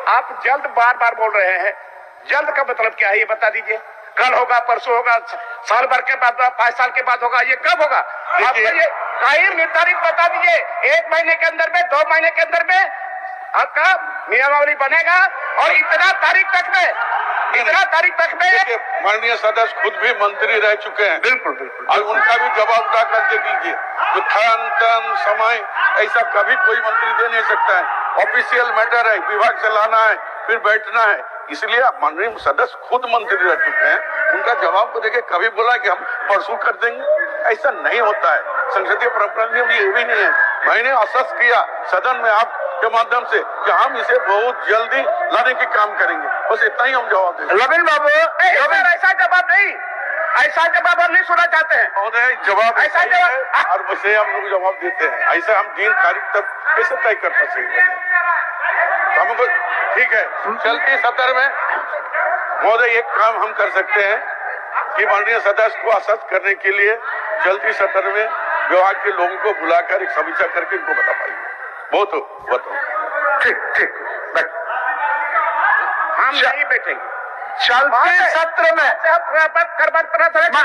आप जल्द बार बार बोल रहे हैं, जल्द का मतलब क्या है ये बता दीजिए। कल होगा, परसों होगा, साल भर के बाद, 5 साल के बाद होगा, ये कब होगा? आप ये टाइम निर्धारित बता दीजिए। 1 महीने के अंदर में, 2 महीने के अंदर में आपका नियमावली बनेगा और इतना तारीख तक में माननीय सदस्य खुद भी मंत्री रह चुके हैं। बिल्कुल बिल्कुल, और उनका भी जवाब उठा करके दीजिए। जो तन समय ऐसा कभी कोई मंत्री दे नहीं सकता है। ऑफिशियल मैटर है, विभाग से लाना है, फिर बैठना है। इसलिए माननीय सदस्य खुद मंत्री रह चुके हैं, उनका जवाब को देखे कभी बोला कि हम परसों कर देंगे, ऐसा नहीं होता है। संसदीय परंपरा नियम ये भी नहीं है। मैंने आश्वस्त किया सदन में आप के माध्यम से कि हम इसे बहुत जल्दी लाने की काम करेंगे। बस इतना ही हम जवाब देंगे। लविन बाबू, ऐसा जवाब नहीं, ऐसा जवाब हम नहीं सुनना चाहते हैं। जवाब ऐसा जवाब और वैसे हम लोग जवाब देते हैं। ऐसा हम दिन तारीख तक कैसे तय कर सकते हैं? हमको ठीक है, चलती सत्र में महोदय एक काम हम कर सकते हैं कि माननीय सदस्य को आश्वस्त करने के लिए चलती सत्र में विभाग के लोगों को बुलाकर एक समीक्षा करके इनको बता पाएंगे। बहुत बताओ। ठीक हम नहीं बैठेंगे चलते सत्र में।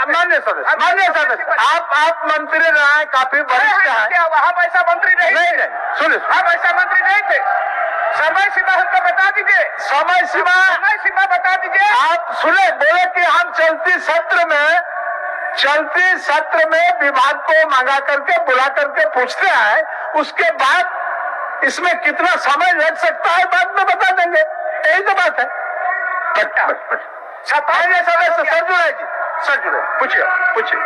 मान्य सदस्य, आप मंत्री रहे, काफी वरिष्ठ हैं। हम ऐसा मंत्री नहीं, सुनिए, हम ऐसा मंत्री नहीं थे। समय सीमा हमको बता दीजिए, समय सीमा बता दीजिए। आप सुने, बोले कि हम चलती सत्र में विभाग को मंगा करके बुला करके पूछते हैं, उसके बाद इसमें कितना समय लग सकता है बाद में बता देंगे। यही तो बात है। सर जुड़े, पूछिए।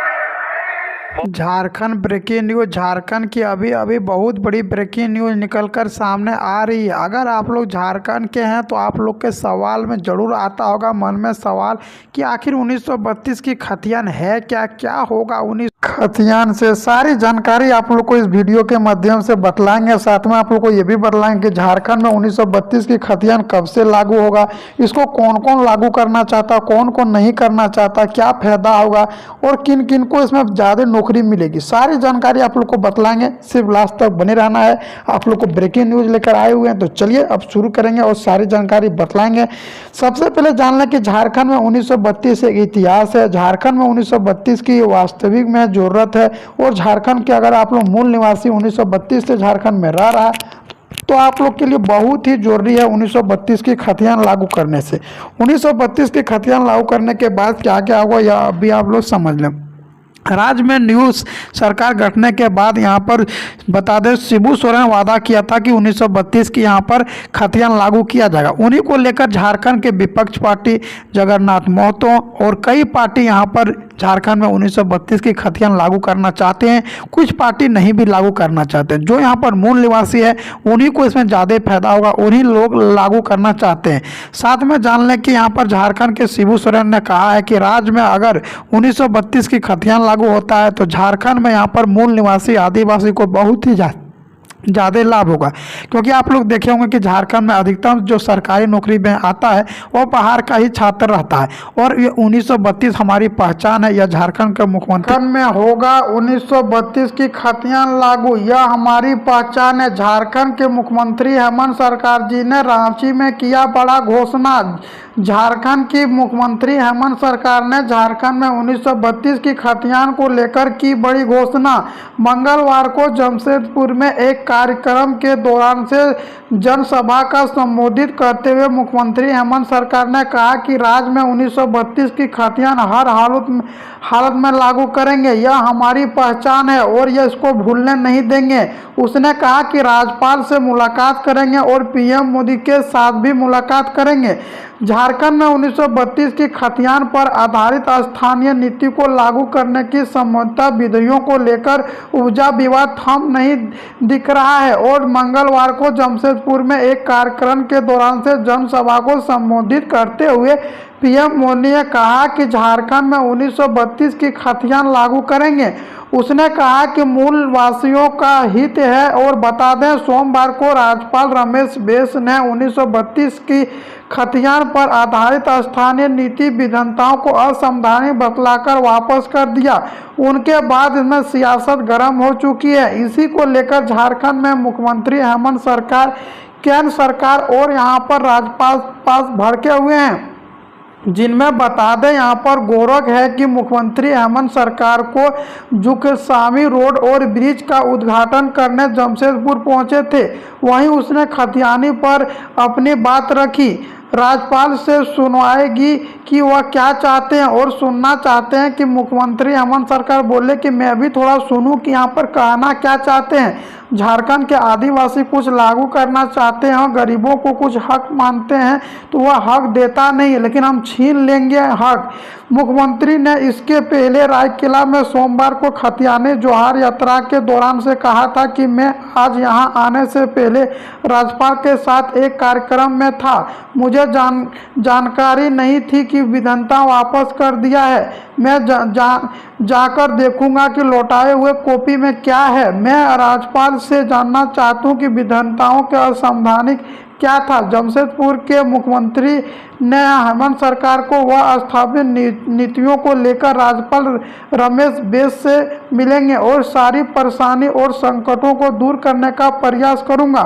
Jharkhand breaking news. झारखंड की अभी अभी बहुत बड़ी ब्रेकिंग न्यूज निकलकर सामने आ रही है। अगर आप लोग झारखंड के हैं तो आप लोग के सवाल में ज़रूर आता होगा मन में सवाल कि आखिर 1932 की खतियान है क्या होगा 19 खतियान से। सारी जानकारी आप लोग को इस वीडियो के माध्यम से बतलाएंगे। साथ में आप लोग को ये भी बतलाएंगे कि झारखंड में 1932 की खतियान कब से लागू होगा, इसको कौन कौन लागू करना चाहता, कौन कौन नहीं करना चाहता, क्या फायदा होगा और किन किन को इसमें ज़्यादा नौकरी मिलेगी। सारी जानकारी आप लोग को बतलाएंगे। सिर्फ लास्ट तक बने रहना है। आप लोग को ब्रेकिंग न्यूज लेकर आए हुए हैं, तो चलिए अब शुरू करेंगे और सारी जानकारी बतलाएंगे। सबसे पहले जान लें कि झारखंड में 1932 एक इतिहास है। झारखंड में 1932 की वास्तविक में जरूरत है और झारखंड के अगर आप लोग मूल निवासी 1932 से झारखंड में रह रहा है तो आप लोग के लिए बहुत ही जरूरी है 1932 की खतियान लागू करने से। 1932 की खतियान लागू करने के बाद क्या क्या होगा या अभी आप लोग समझ लें। राज्य में न्यू सरकार गठने के बाद यहाँ पर बता दें, शिबू सोरेन ने वादा किया था कि 1932 की यहाँ पर खतियान लागू किया जाएगा। उन्हीं को लेकर झारखंड के विपक्ष पार्टी जगन्नाथ महतो और कई पार्टी यहाँ पर झारखंड में 1932 की खतियान लागू करना चाहते हैं। कुछ पार्टी नहीं भी लागू करना चाहते हैं। जो यहाँ पर मूल निवासी है उन्हीं को इसमें ज़्यादा फायदा होगा, उन्हीं लोग लागू करना चाहते हैं। साथ में जान लें कि यहाँ पर झारखंड के शिबू सोरेन ने कहा है कि राज्य में अगर 1932 की खतियान लागू होता है तो झारखंड में यहाँ पर मूल निवासी आदिवासी को बहुत ही ज़्यादा लाभ होगा। क्योंकि आप लोग देखे होंगे कि झारखंड में अधिकतम जो सरकारी नौकरी में आता है वो बाहर का ही छात्र रहता है और ये 1932 हमारी पहचान है। यह झारखंड के मुख्यमंत्री में होगा 1932 की खतियान लागू, यह हमारी पहचान है। झारखंड के मुख्यमंत्री हेमंत सरकार जी ने रांची में किया बड़ा घोषणा। झारखंड की मुख्यमंत्री हेमंत सरकार ने झारखंड में 1932 की खतियान को लेकर की बड़ी घोषणा। मंगलवार को जमशेदपुर में एक कार्यक्रम के दौरान से जनसभा का संबोधित करते हुए मुख्यमंत्री हेमंत सरकार ने कहा कि राज्य में 1932 की खतियान हर हालत में लागू करेंगे। यह हमारी पहचान है और यह इसको भूलने नहीं देंगे। उसने कहा कि राज्यपाल से मुलाकात करेंगे और पीएम मोदी के साथ भी मुलाकात करेंगे। झारखंड में 1932 की खतियान पर आधारित स्थानीय नीति को लागू करने की संबंधित विधियों को लेकर उपजा विवाद थम नहीं दिख रहा है और मंगलवार को जमशेदपुर में एक कार्यक्रम के दौरान से जनसभा को संबोधित करते हुए पीएम मोदी ने कहा कि झारखंड में 1932 की खतियान लागू करेंगे। उसने कहा कि मूल वासियों का हित है और बता दें सोमवार को राज्यपाल रमेश बैस ने 1932 की खतियान पर आधारित स्थानीय नीति विधेयकों को असंवैधानिक बतलाकर वापस कर दिया। उनके बाद इसमें सियासत गर्म हो चुकी है। इसी को लेकर झारखंड में मुख्यमंत्री हेमंत सरकार केंद्र सरकार और यहाँ पर राज्यपाल पास भड़के हुए हैं, जिनमें बता दें यहाँ पर गौरव है कि मुख्यमंत्री हेमंत सरकार को जुगसामी रोड और ब्रिज का उद्घाटन करने जमशेदपुर पहुंचे थे। वहीं उसने खतियानी पर अपनी बात रखी। राज्यपाल से सुनवाएगी कि वह क्या चाहते हैं और सुनना चाहते हैं कि मुख्यमंत्री हेमंत सरकार बोले कि मैं भी थोड़ा सुनूं कि यहाँ पर कहना क्या चाहते हैं। झारखंड के आदिवासी कुछ लागू करना चाहते हैं, गरीबों को कुछ हक मानते हैं तो वह हक देता नहीं है, लेकिन हम छीन लेंगे हक। मुख्यमंत्री ने इसके पहले रायकिला में सोमवार को खतियानी जोहार यात्रा के दौरान से कहा था कि मैं आज यहां आने से पहले राज्यपाल के साथ एक कार्यक्रम में था। मुझे जानकारी नहीं थी कि विधानता वापस कर दिया है। मैं जाकर देखूंगा कि लौटाए हुए कॉपी में क्या है। मैं राज्यपाल से जानना चाहता हूं कि विधानताओं के असंवैधानिक क्या था। जमशेदपुर के मुख्यमंत्री ने हेमंत सरकार को वह स्थापित नीतियों को लेकर राज्यपाल रमेश बैस से मिलेंगे और सारी परेशानी और संकटों को दूर करने का प्रयास करूंगा,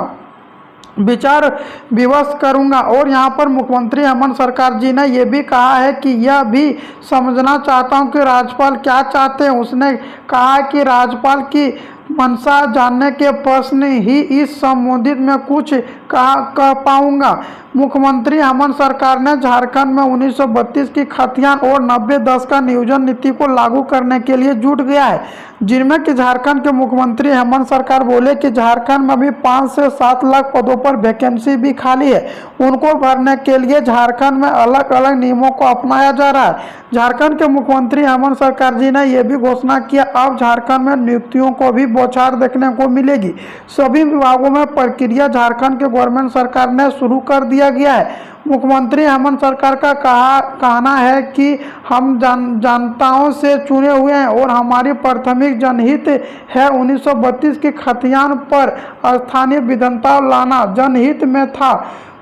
विचार विमर्श करूंगा। और यहाँ पर मुख्यमंत्री हेमंत सरकार जी ने यह भी कहा है कि यह भी समझना चाहता हूं कि राज्यपाल क्या चाहते हैं। उसने कहा कि राज्यपाल की मंशा जानने के प्रश्न ही इस संबंधित में कुछ कह पाऊंगा। मुख्यमंत्री हेमंत सरकार ने झारखंड में 1932 की खतियान और 90-10 का नियोजन नीति को लागू करने के लिए जुट गया है, जिनमें कि झारखंड के मुख्यमंत्री हेमंत सरकार बोले कि झारखंड में अभी 5 से 7 लाख पदों पर वैकेंसी भी खाली है। उनको भरने के लिए झारखंड में अलग अलग नियमों को अपनाया जा रहा है। झारखंड के मुख्यमंत्री हेमंत सरकार जी ने यह भी घोषणा किया अब झारखंड में नियुक्तियों को भी बौछार देखने को मिलेगी। सभी विभागों में प्रक्रिया झारखंड के गवर्नमेंट सरकार ने शुरू कर दिया गया है। मुख्यमंत्री हेमंत सरकार का कहना है कि हम जनताओं से चुने हुए हैं और हमारी प्राथमिक जनहित है। 1932 की खतियान पर स्थानीय विधानता लाना जनहित में था,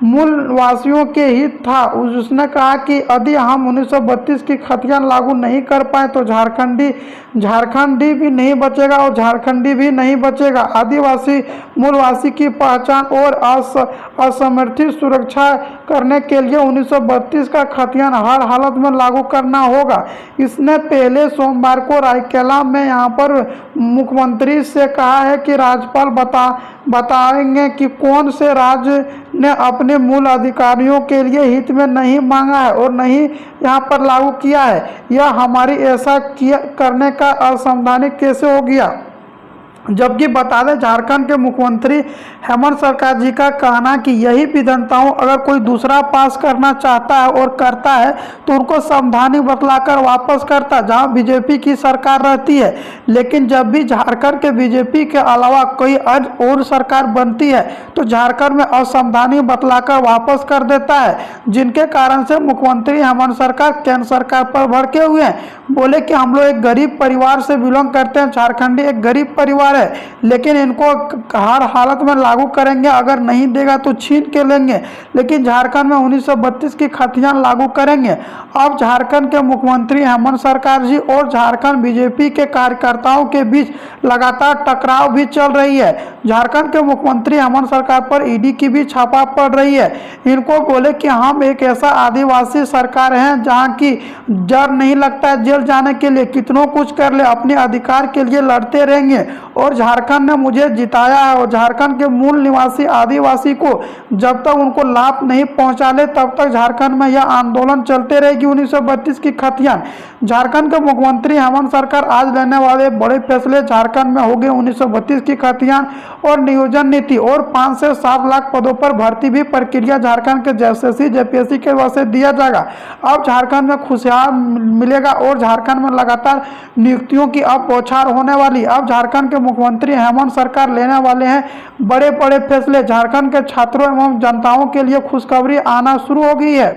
मूल वासियों के हित था। उसने कहा कि यदि हम 1932 की खतियान लागू नहीं कर पाए तो झारखंडी भी नहीं बचेगा और झारखंडी भी नहीं बचेगा। आदिवासी मूलवासी की पहचान और असमर्थित सुरक्षा करने के लिए 1932 का खतियान हर हालत में लागू करना होगा। इसने पहले सोमवार को रायकेला में यहाँ पर मुख्यमंत्री से कहा है कि राज्यपाल बताएंगे कि कौन से राज्य ने अपने मूल अधिकारियों के लिए हित में नहीं मांगा है और नहीं यहाँ पर लागू किया है। यह हमारी ऐसा करने का असंवैधानिक कैसे हो गया। जबकि बता दें झारखंड के मुख्यमंत्री हेमंत सरकार जी का कहना कि यही विधानताओं अगर कोई दूसरा पास करना चाहता है और करता है तो उनको संवैधानिक बतलाकर वापस करता, जहां बीजेपी की सरकार रहती है। लेकिन जब भी झारखंड के बीजेपी के अलावा कोई और सरकार बनती है तो झारखंड में असंवैधानिक बतलाकर वापस कर देता है, जिनके कारण से मुख्यमंत्री हेमंत सरकार केंद्र सरकार पर भड़के हुए हैं। बोले कि हम लोग एक गरीब परिवार से बिलोंग करते हैं, झारखंडी एक गरीब परिवार है, लेकिन इनको हर हालत में लागू करेंगे, अगर नहीं देगा तो छीन के लेंगे। लेकिन झारखंड में 1932 की खतियान लागू करेंगे। अब झारखंड के मुख्यमंत्री हेमंत सरकार जी और झारखंड बीजेपी के कार्यकर्ताओं के बीच लगातार टकराव भी चल रही है। झारखंड के मुख्यमंत्री हेमंत सरकार पर ईडी की भी छापा पड़ रही है। इनको बोले कि हम एक ऐसा आदिवासी सरकार हैं जहां की डर नहीं लगता है जेल जाने के लिए, कितनों कुछ कर ले, अपने अधिकार के लिए लड़ते रहेंगे और झारखंड ने मुझे जिताया है और झारखंड के मूल निवासी आदिवासी को जब तक उनको लाभ नहीं पहुंचा ले तब तक झारखंड में यह आंदोलन चलते रहेगी। 1932 की खतियान। झारखंड के मुख्यमंत्री हेमंत सरकार आज लेने वाले बड़े फैसले झारखंड में हो गए। 1932 की खतियान और नियोजन नीति और 5 से 7 लाख पदों पर भर्ती भी प्रक्रिया झारखंड के एसएससी जेपीएससी के वजह से दिया जाएगा। अब झारखंड में खुशहाल मिलेगा और झारखंड में लगातार नियुक्तियों की अब बौछार होने वाली। अब झारखंड के मुख्यमंत्री हेमंत सरकार लेने वाले हैं बड़े बड़े फैसले। झारखंड के छात्रों एवं जनताओं के लिए खुशखबरी आना शुरू हो गई है।